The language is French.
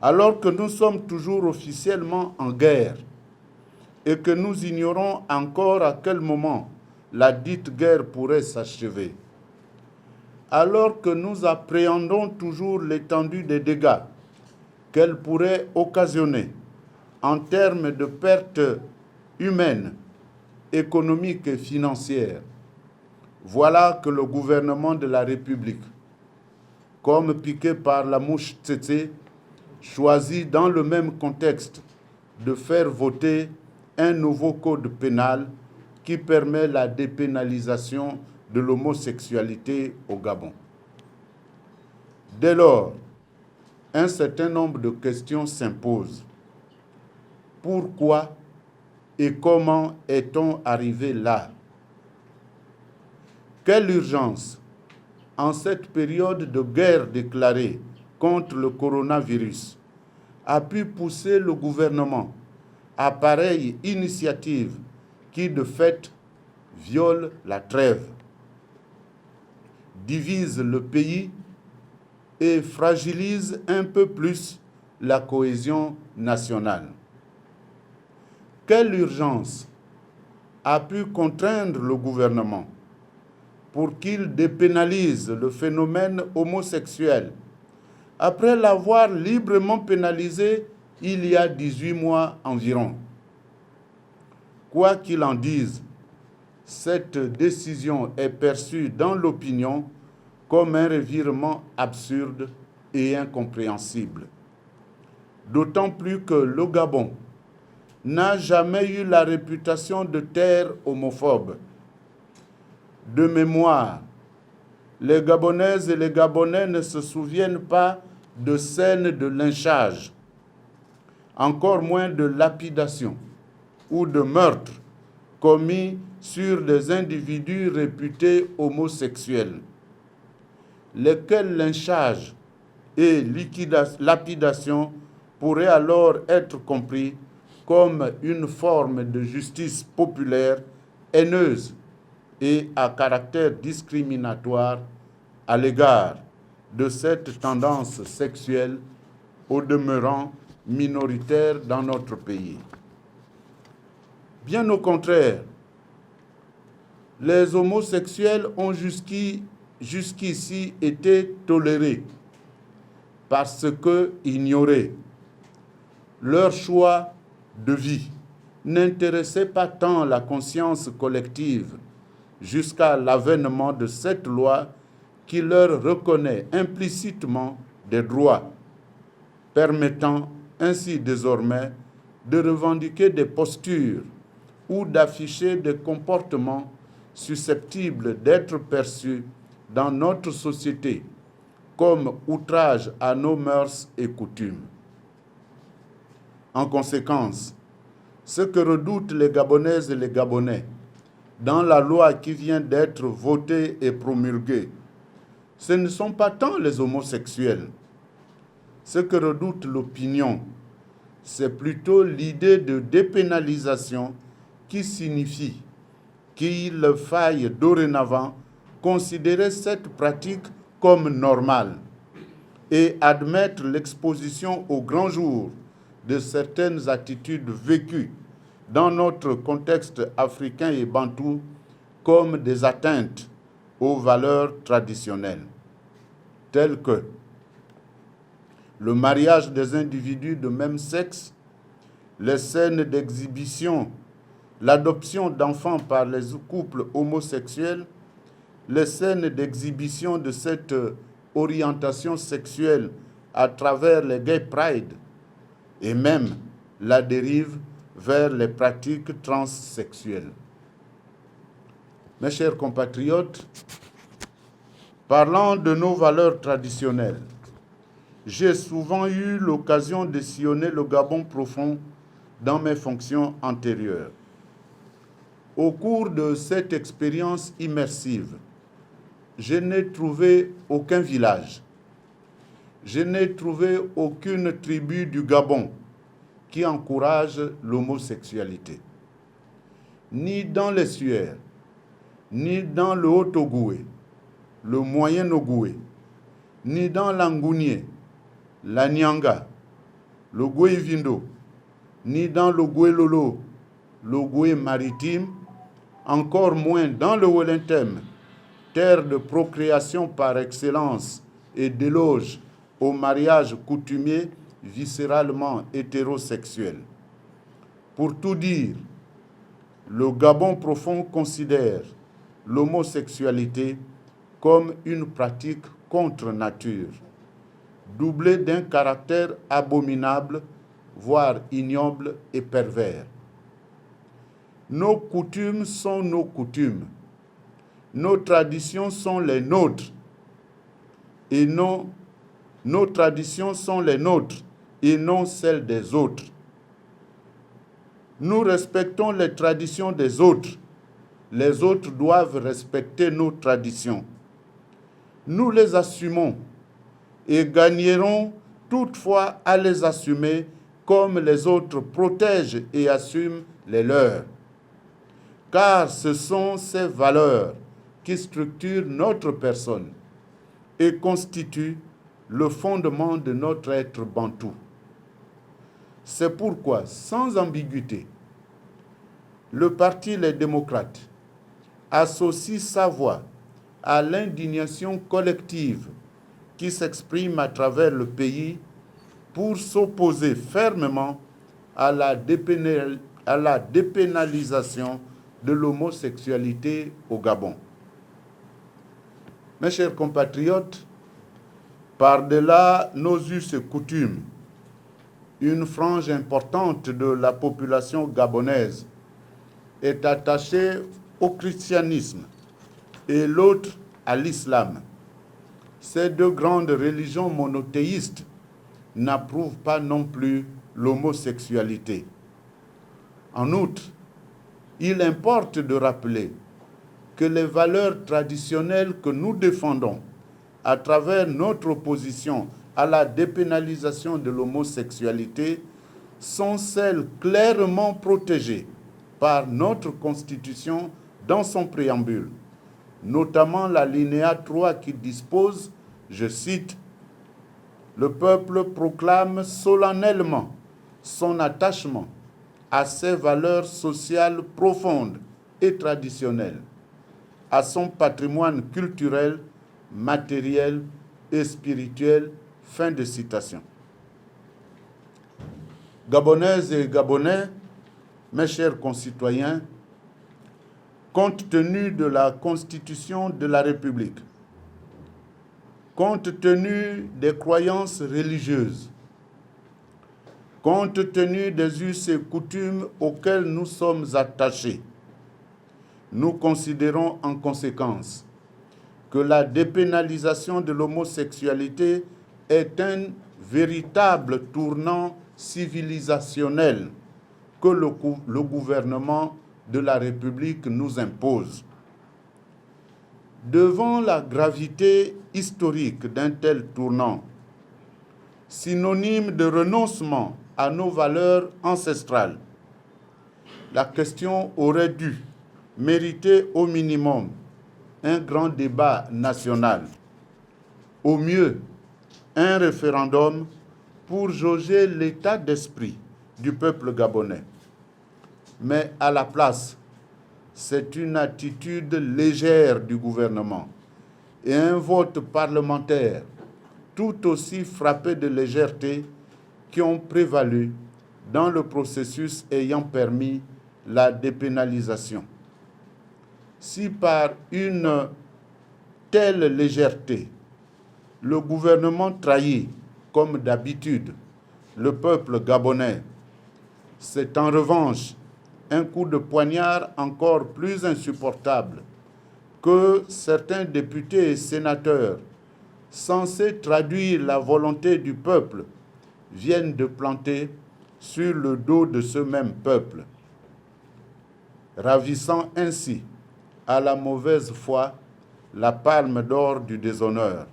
Alors que nous sommes toujours officiellement en guerre et que nous ignorons encore à quel moment la dite guerre pourrait s'achever, alors que nous appréhendons toujours l'étendue des dégâts qu'elle pourrait occasionner en termes de pertes humaines, économiques et financières, voilà que le gouvernement de la République, comme piqué par la mouche tsetse, choisit dans le même contexte de faire voter un nouveau code pénal qui permet la dépénalisation de l'homosexualité au Gabon. Dès lors, un certain nombre de questions s'imposent. Pourquoi et comment est-on arrivé là? Quelle urgence, en cette période de guerre déclarée contre le coronavirus, a pu pousser le gouvernement à pareille initiative qui, de fait, viole la trêve, divise le pays et fragilise un peu plus la cohésion nationale? Quelle urgence a pu contraindre le gouvernement pour qu'il dépénalise le phénomène homosexuel après l'avoir librement pénalisé il y a 18 mois environ? Quoi qu'il en dise, cette décision est perçue dans l'opinion comme un revirement absurde et incompréhensible. D'autant plus que le Gabon n'a jamais eu la réputation de terre homophobe. De mémoire, les Gabonaises et les Gabonais ne se souviennent pas de scènes de lynchage, encore moins de lapidation ou de meurtre commis sur des individus réputés homosexuels, lesquels lynchages et lapidation pourraient alors être compris comme une forme de justice populaire haineuse et à caractère discriminatoire à l'égard de cette tendance sexuelle au demeurant minoritaire dans notre pays. Bien au contraire, les homosexuels ont jusqu'ici été tolérés parce que ignorés. Leur choix de vie n'intéressait pas tant la conscience collective jusqu'à l'avènement de cette loi qui leur reconnaît implicitement des droits, permettant ainsi désormais de revendiquer des postures ou d'afficher des comportements susceptibles d'être perçus dans notre société comme outrage à nos mœurs et coutumes. En conséquence, ce que redoutent les Gabonaises et les Gabonais dans la loi qui vient d'être votée et promulguée, ce ne sont pas tant les homosexuels. Ce que redoute l'opinion, c'est plutôt l'idée de dépénalisation qui signifie qu'il faille dorénavant considérer cette pratique comme normale et admettre l'exposition au grand jour de certaines attitudes vécues dans notre contexte africain et bantou comme des atteintes aux valeurs traditionnelles, telles que le mariage des individus de même sexe, les scènes d'exhibition, l'adoption d'enfants par les couples homosexuels, les scènes d'exhibition de cette orientation sexuelle à travers les gay pride et même la dérive vers les pratiques transsexuelles. Mes chers compatriotes, parlant de nos valeurs traditionnelles, j'ai souvent eu l'occasion de sillonner le Gabon profond dans mes fonctions antérieures. Au cours de cette expérience immersive, je n'ai trouvé aucun village, je n'ai trouvé aucune tribu du Gabon qui encourage l'homosexualité. Ni dans les Suaires, ni dans le Haut-Ogoué, le Moyen-Ogoué, ni dans l'Angounié, la Nyanga, le Goué-Vindo, ni dans le Goué-Lolo, le Goué maritime, encore moins dans le Welentem, terre de procréation par excellence et d'éloge au mariage coutumier viscéralement hétérosexuel. Pour tout dire, le Gabon profond considère l'homosexualité comme une pratique contre nature, doublée d'un caractère abominable, voire ignoble et pervers. Nos coutumes sont nos coutumes, nos traditions sont les nôtres, et non, nos traditions sont les nôtres et non celles des autres. Nous respectons les traditions des autres. Les autres doivent respecter nos traditions. Nous les assumons et gagnerons toutefois à les assumer comme les autres protègent et assument les leurs. Car ce sont ces valeurs qui structurent notre personne et constituent le fondement de notre être bantou. C'est pourquoi, sans ambiguïté, le Parti Les Démocrates associe sa voix à l'indignation collective qui s'exprime à travers le pays pour s'opposer fermement à la dépénalisation de l'homosexualité au Gabon. Mes chers compatriotes, par-delà nos us et coutumes, une frange importante de la population gabonaise est attachée au christianisme et l'autre à l'islam. Ces deux grandes religions monothéistes n'approuvent pas non plus l'homosexualité. En outre, il importe de rappeler que les valeurs traditionnelles que nous défendons à travers notre opposition à la dépénalisation de l'homosexualité sont celles clairement protégées par notre Constitution dans son préambule, notamment l'alinéa 3 qui dispose, je cite, « Le peuple proclame solennellement son attachement à ses valeurs sociales profondes et traditionnelles, à son patrimoine culturel, matériel et spirituel. » Fin de citation. Gabonaises et Gabonais, mes chers concitoyens, compte tenu de la Constitution de la République, compte tenu des croyances religieuses, compte tenu des us et coutumes auxquels nous sommes attachés, nous considérons en conséquence que la dépénalisation de l'homosexualité est un véritable tournant civilisationnel que le gouvernement de la République nous impose. Devant la gravité historique d'un tel tournant, synonyme de renoncement à nos valeurs ancestrales, la question aurait dû mériter au minimum un grand débat national, au mieux un référendum pour jauger l'état d'esprit du peuple gabonais. Mais à la place, c'est une attitude légère du gouvernement et un vote parlementaire tout aussi frappé de légèreté qui ont prévalu dans le processus ayant permis la dépénalisation. Si par une telle légèreté, le gouvernement trahit, comme d'habitude, le peuple gabonais, c'est en revanche un coup de poignard encore plus insupportable que certains députés et sénateurs, censés traduire la volonté du peuple, viennent de planter sur le dos de ce même peuple, ravissant ainsi à la mauvaise foi la palme d'or du déshonneur.